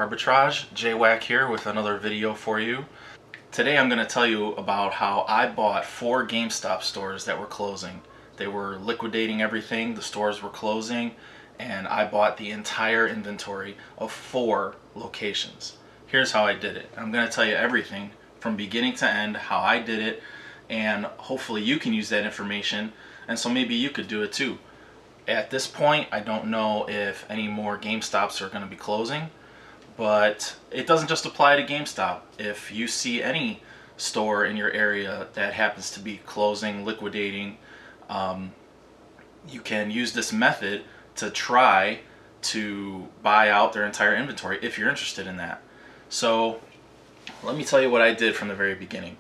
Arbitrage, J-WACK here with another video for you. Today I'm going to tell you about how I bought 4 GameStop stores that were closing. They were liquidating everything, the stores were closing, and I bought the entire inventory of 4 locations. Here's how I did it. I'm going to tell you everything from beginning to end, how I did it, and hopefully you can use that information, and so maybe you could do it too. At this point, I don't know if any more GameStops are going to be closing, but it doesn't just apply to GameStop. If you see any store in your area that happens to be closing, liquidating, you can use this method to try to buy out their entire inventory if you're interested in that. So let me tell you what I did from the very beginning.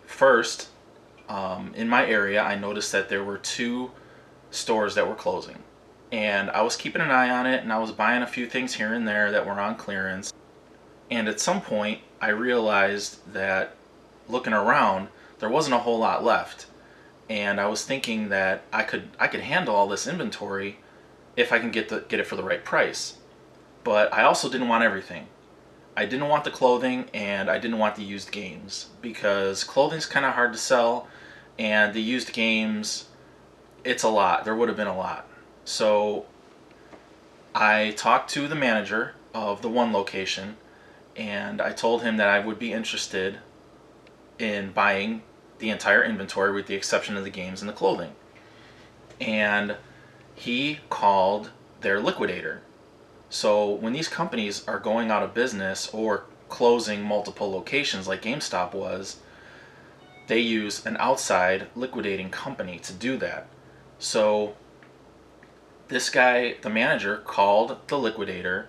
First, in my area, I noticed that there were 2 stores that were closing, and I was keeping an eye on it, and I was buying a few things here and there that were on clearance. And at some point I realized that looking around, there wasn't a whole lot left, and I was thinking that I could handle all this inventory if I can get it for the right price. But I also didn't want everything. I didn't want the clothing, and I didn't want the used games, because clothing's kind of hard to sell, and the used games, it's a lot. There would have been a lot. So I talked to the manager of the one location, and I told him that I would be interested in buying the entire inventory with the exception of the games and the clothing. And he called their liquidator. So when these companies are going out of business or closing multiple locations like GameStop was, they use an outside liquidating company to do that. So this guy, the manager, called the liquidator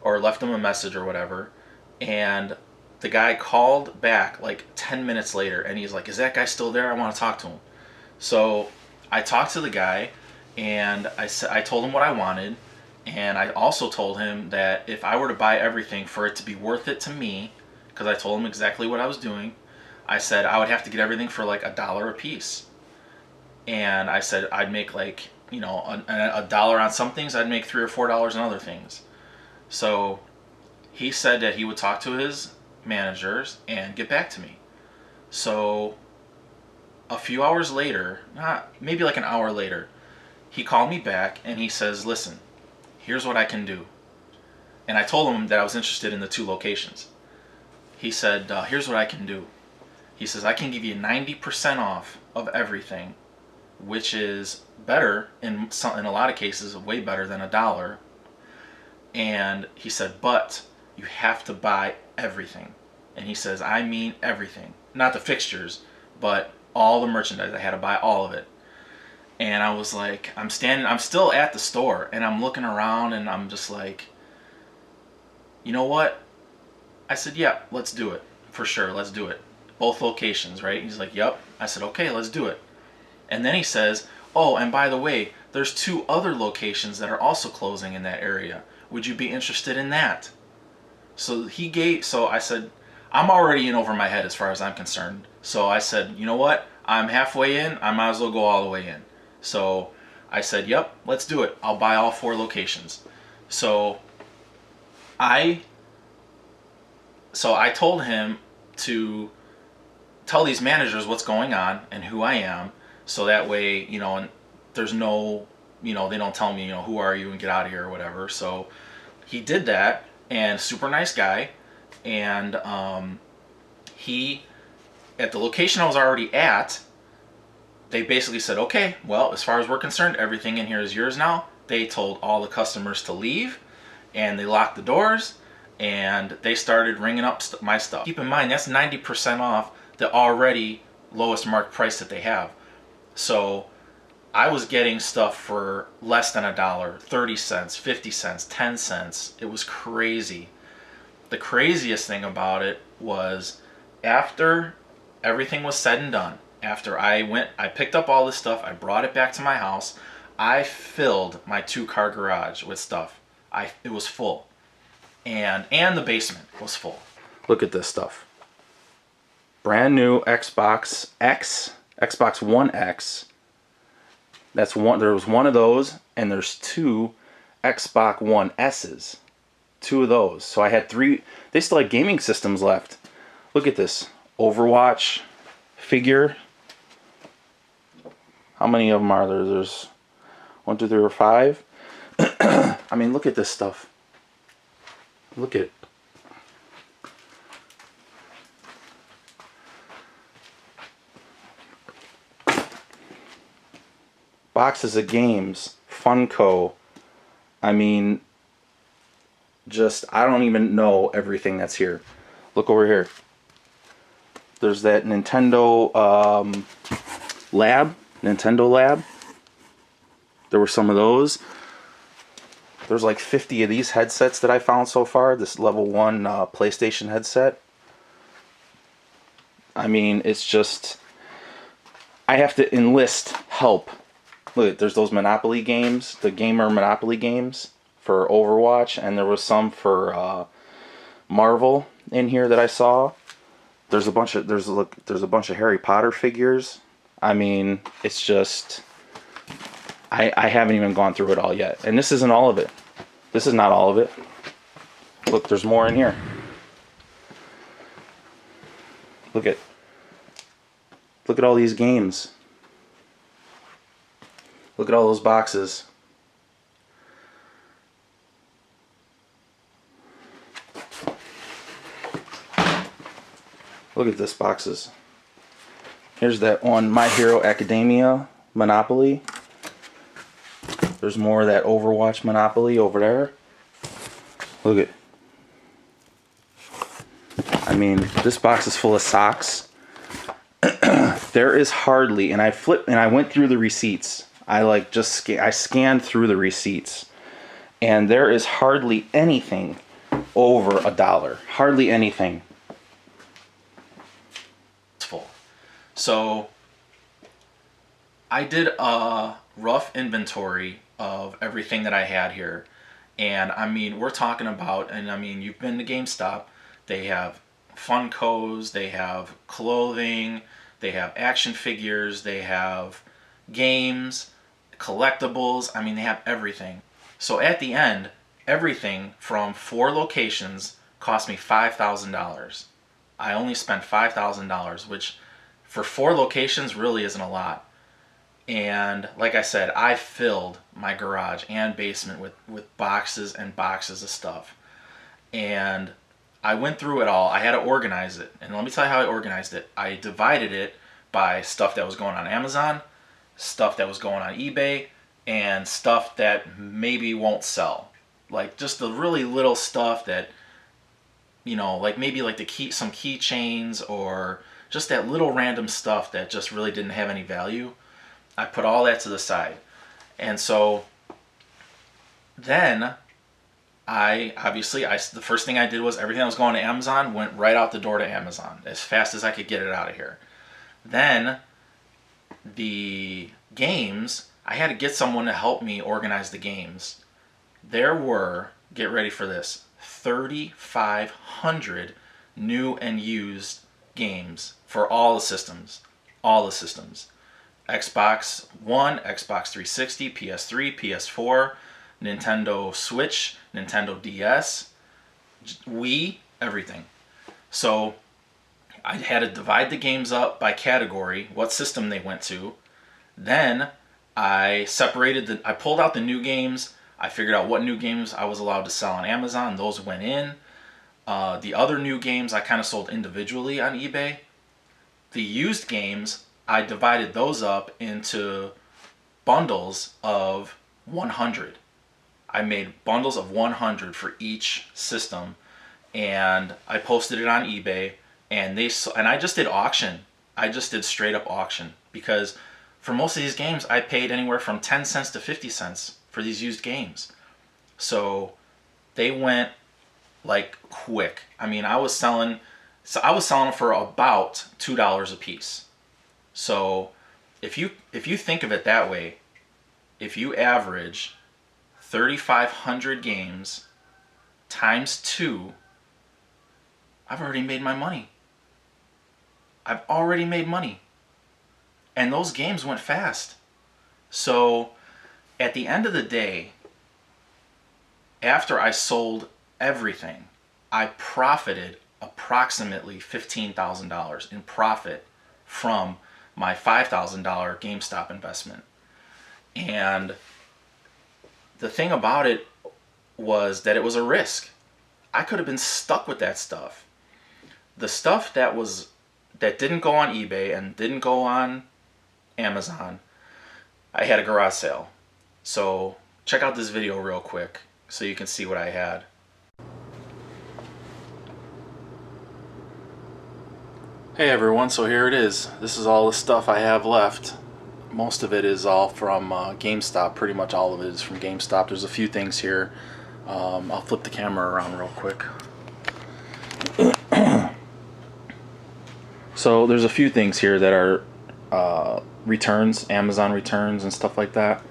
or left him a message or whatever, and the guy called back like 10 minutes later, and he's like, "Is that guy still there? I want to talk to him." So I talked to the guy, and I told him what I wanted, and I also told him that if I were to buy everything for it to be worth it to me, because I told him exactly what I was doing, I said I would have to get everything for like $1 a piece. And I said I'd make like, you know, a dollar on some things, I'd make $3 or $4 on other things. So he said that he would talk to his managers and get back to me. So a few hours later, maybe like an hour later, he called me back and he says, "Listen, here's what I can do." And I told him that I was interested in the 2 locations. He said, "Here's what I can do." He says, "I can give you 90% off of everything, which is better in a lot of cases, way better than $1. And he said, "But you have to buy everything." And he says, "I mean everything, not the fixtures, but all the merchandise. I had to buy all of it." And I was like, I'm still at the store, and I'm looking around, and I'm just like, you know what? I said, "Yeah, let's do it. For sure, let's do it. Both locations, right?" He's like, "Yep." I said, "Okay, let's do it." And then he says, "Oh, and by the way, there's 2 other locations that are also closing in that area. Would you be interested in that?" So I said, I'm already in over my head as far as I'm concerned. So I said, you know what? I'm halfway in. I might as well go all the way in. So I said, "Yep, let's do it. I'll buy all 4 locations." So I told him to tell these managers what's going on and who I am, so that way, you know, and there's no, you know, they don't tell me, you know, "Who are you?" and "Get out of here," or whatever. So he did that, and super nice guy. And he, at the location I was already at, they basically said, "Okay, well, as far as we're concerned, everything in here is yours now." They told all the customers to leave, and they locked the doors, and they started ringing up my stuff. Keep in mind, that's 90% off the already lowest marked price that they have. So I was getting stuff for less than $1, 30 cents, 50 cents, 10 cents. It was crazy. The craziest thing about it was, after everything was said and done, after I picked up all this stuff, I brought it back to my house, I filled my 2-car garage with stuff. It was full. And the basement was full. Look at this stuff. Brand new Xbox One X. There was one of those, and there's 2 Xbox One S's. 2 of those. So I had 3. They still had gaming systems left. Look at this Overwatch figure. How many of them are there? There's 1, 2, 3, or 5. I mean, look at this stuff. Look at boxes of games, Funko. I mean, just, I don't even know everything that's here. Look over here. There's that Nintendo Nintendo Lab. There were some of those. There's like 50 of these headsets that I found so far. This level 1 PlayStation headset. I mean, it's just, I have to enlist help. Look, there's those Monopoly games, the gamer Monopoly games for Overwatch, and there was some for Marvel in here that I saw. There's a bunch of there's a bunch of Harry Potter figures. I mean, it's just, I haven't even gone through it all yet, and this isn't all of it. This is not all of it. Look, there's more in here. Look at all these games. Look at all those boxes. Look at this boxes. Here's that one My Hero Academia Monopoly. There's more of that Overwatch Monopoly over there. Look at, I mean, this box is full of socks. There is hardly, and I went through the receipts. I scanned through the receipts, and there is hardly anything over $1. Hardly anything. It's full. So I did a rough inventory of everything that I had here, and I mean, we're talking about, and I mean, you've been to GameStop. They have Funkos, they have clothing, they have action figures, they have games, collectibles. I mean, they have everything. So at the end, everything from 4 locations cost me $5,000. I only spent $5,000, which for 4 locations really isn't a lot. And like I said, I filled my garage and basement with boxes and boxes of stuff. And I went through it all. I had to organize it. And let me tell you how I organized it. I divided it by stuff that was going on Amazon, stuff that was going on eBay, and stuff that maybe won't sell. Like just the really little stuff that, you know, like maybe like some keychains or just that little random stuff that just really didn't have any value. I put all that to the side. And so then the first thing I did was everything that was going to Amazon went right out the door to Amazon as fast as I could get it out of here. Then the games, I had to get someone to help me organize the games. There were, get ready for this, 3,500 new and used games for all the systems. All the systems. Xbox One, Xbox 360, PS3, PS4, Nintendo Switch, Nintendo DS, Wii, everything. So I had to divide the games up by category, what system they went to. Then I pulled out the new games. I figured out what new games I was allowed to sell on Amazon. Those went in. The other new games I kind of sold individually on eBay. The used games, I divided those up into bundles of 100. I made bundles of 100 for each system, and I posted it on eBay, and I just did auction. I just did straight up auction, because for most of these games I paid anywhere from 10 cents to 50 cents for these used games. So they went like quick. I mean, I was selling them for about $2 a piece. So if you think of it that way, if you average 3,500 games times 2, I've already made my money. I've already made money. And those games went fast. So at the end of the day, after I sold everything, I profited approximately $15,000 in profit from my $5,000 GameStop investment. And the thing about it was that it was a risk. I could have been stuck with that stuff. The stuff that didn't go on eBay and didn't go on Amazon, I had a garage sale. So check out this video real quick so you can see what I had. Hey everyone, so here it is. This is all the stuff I have left. Most of it is all from GameStop. Pretty much all of it is from GameStop. There's a few things here. I'll flip the camera around real quick. So there's a few things here that are returns, Amazon returns and stuff like that.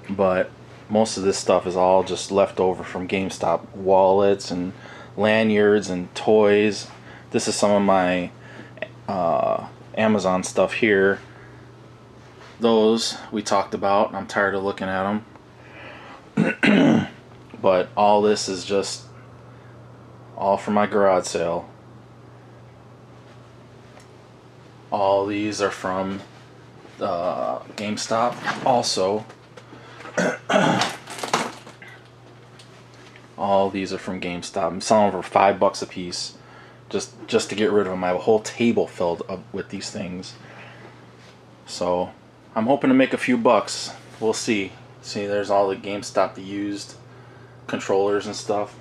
But most of this stuff is all just left over from GameStop. Wallets and lanyards and toys. This is some of my Amazon stuff here. Those we talked about. I'm tired of looking at them. But all this is just all from my garage sale. All these are from GameStop also. All these are from GameStop. I'm selling them for $5 a piece, just to get rid of them. I have a whole table filled up with these things. So I'm hoping to make a few bucks. We'll see. See, there's all the GameStop, the used controllers and stuff.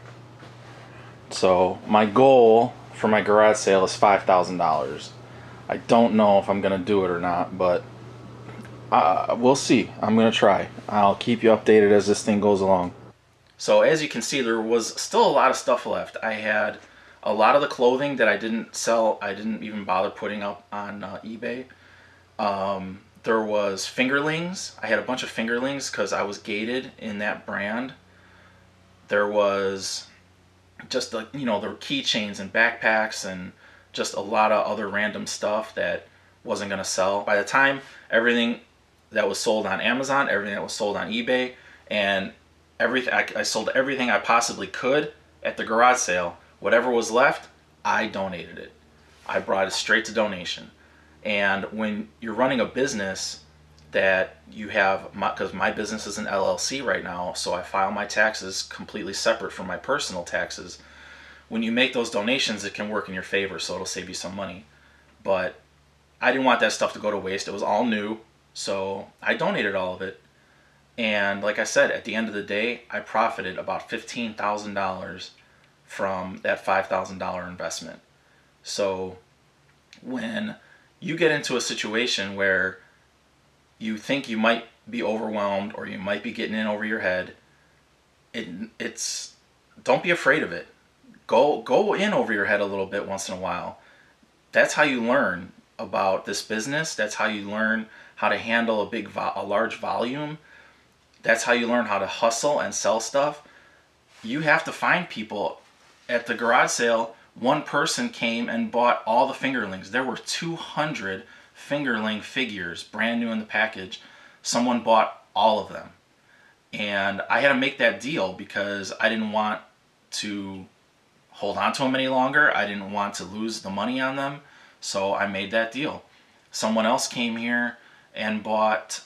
So my goal for my garage sale is $5,000. I don't know if I'm gonna do it or not, but we'll see. I'm gonna try. I'll keep you updated as this thing goes along. So as you can see, there was still a lot of stuff left. I had a lot of the clothing that I didn't sell. I didn't even bother putting up on eBay. There was fingerlings. I had a bunch of fingerlings because I was gated in that brand. There was just the, you know, the keychains and backpacks and just a lot of other random stuff that wasn't gonna sell. By the time everything that was sold on Amazon, everything that was sold on eBay, and everything, I sold everything I possibly could at the garage sale. Whatever was left, I donated it. I brought it straight to donation. And when you're running a business that you have, because my business is an LLC right now, so I file my taxes completely separate from my personal taxes. When you make those donations, it can work in your favor, so it'll save you some money. But I didn't want that stuff to go to waste. It was all new, so I donated all of it. And like I said, at the end of the day, I profited about $15,000 from that $5,000 investment. So when you get into a situation where you think you might be overwhelmed or you might be getting in over your head, don't be afraid of it. Go in over your head a little bit once in a while. That's how you learn about this business. That's how you learn how to handle a large volume. That's how you learn how to hustle and sell stuff. You have to find people. At the garage sale, one person came and bought all the fingerlings. There were 200 fingerling figures, brand new in the package. Someone bought all of them. And I had to make that deal because I didn't want to hold on to them any longer. I didn't want to lose the money on them. So I made that deal. Someone else came here and bought,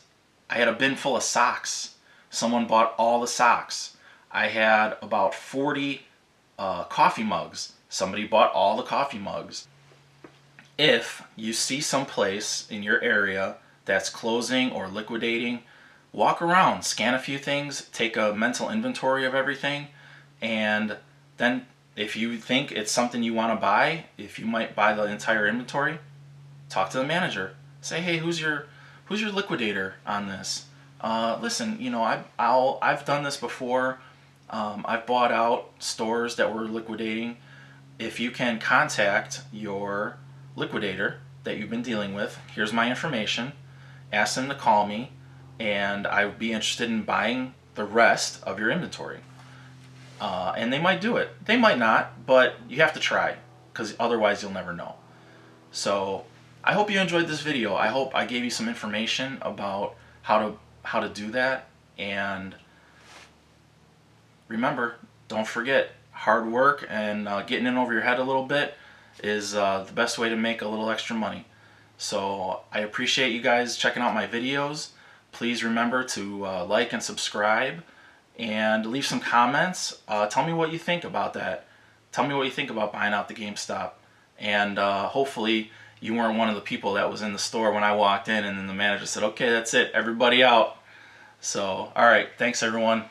I had a bin full of socks. Someone bought all the socks. I had about 40 coffee mugs. Somebody bought all the coffee mugs. If you see some place in your area that's closing or liquidating, walk around, scan a few things, take a mental inventory of everything, and then if you think it's something you want to buy, if you might buy the entire inventory, talk to the manager. Say, hey, who's your liquidator on this? Listen, you know, I've done this before. I've bought out stores that were liquidating. If you can contact your liquidator that you've been dealing with, here's my information. Ask them to call me, and I would be interested in buying the rest of your inventory. And they might do it. They might not, but you have to try, because otherwise you'll never know. So I hope you enjoyed this video. I hope I gave you some information about how to do that. And remember, don't forget, hard work and getting in over your head a little bit is the best way to make a little extra money. So I appreciate you guys checking out my videos. Please remember to like and subscribe and leave some comments. Tell me what you think about that. Tell me what you think about buying out the GameStop. And hopefully you weren't one of the people that was in the store when I walked in and then the manager said, okay, that's it, everybody out. So, alright, thanks everyone.